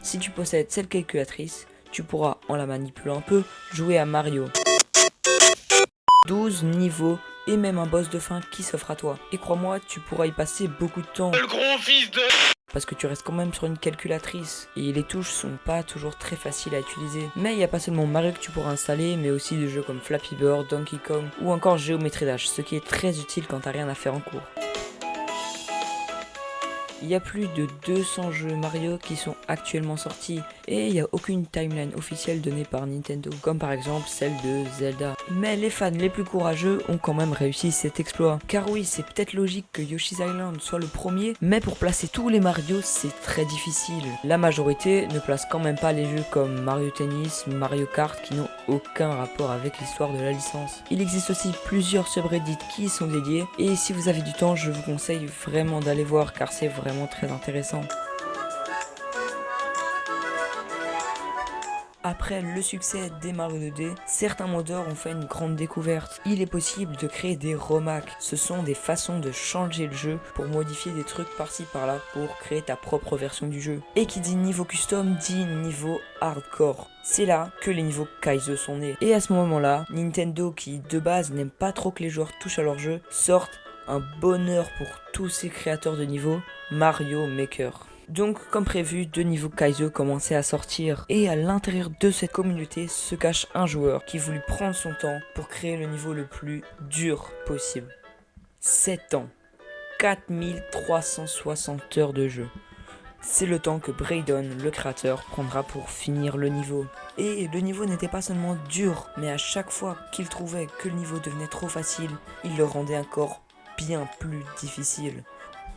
Si tu possèdes cette calculatrice, tu pourras, en la manipulant un peu, jouer à Mario. 12 niveaux et même un boss de fin qui s'offre à toi. Et crois-moi, tu pourras y passer beaucoup de temps. Le gros fils de... Parce que tu restes quand même sur une calculatrice et les touches sont pas toujours très faciles à utiliser. Mais il n'y a pas seulement Mario que tu pourras installer, mais aussi des jeux comme Flappy Bird, Donkey Kong ou encore Geometry Dash, ce qui est très utile quand t'as rien à faire en cours. Il y a plus de 200 jeux Mario qui sont actuellement sortis et il n'y a aucune timeline officielle donnée par Nintendo, comme par exemple celle de Zelda. Mais les fans les plus courageux ont quand même réussi cet exploit. Car oui, c'est peut-être logique que Yoshi's Island soit le premier, mais pour placer tous les Mario, c'est très difficile. La majorité ne place quand même pas les jeux comme Mario Tennis, Mario Kart qui n'ont aucun rapport avec l'histoire de la licence. Il existe aussi plusieurs subreddits qui y sont dédiés et si vous avez du temps, je vous conseille vraiment d'aller voir car c'est vraiment très intéressant. Après le succès des Mario 2D, certains modeurs ont fait une grande découverte. Il est possible de créer des remake. Ce sont des façons de changer le jeu pour modifier des trucs par-ci par-là pour créer ta propre version du jeu. Et qui dit niveau custom dit niveau hardcore. C'est là que les niveaux Kaizo sont nés. Et à ce moment-là, Nintendo, qui de base n'aime pas trop que les joueurs touchent à leur jeu, sortent un bonheur pour tous ces créateurs de niveaux, Mario Maker. Donc, comme prévu, 2 niveaux Kaizo commençaient à sortir. Et à l'intérieur de cette communauté se cache un joueur qui voulut prendre son temps pour créer le niveau le plus dur possible. 7 ans. 4360 heures de jeu. C'est le temps que Braydon, le créateur, prendra pour finir le niveau. Et le niveau n'était pas seulement dur, mais à chaque fois qu'il trouvait que le niveau devenait trop facile, il le rendait encore bien plus difficile.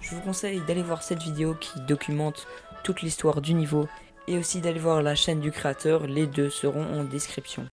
Je vous conseille d'aller voir cette vidéo qui documente toute l'histoire du niveau et aussi d'aller voir la chaîne du créateur, les deux seront en description.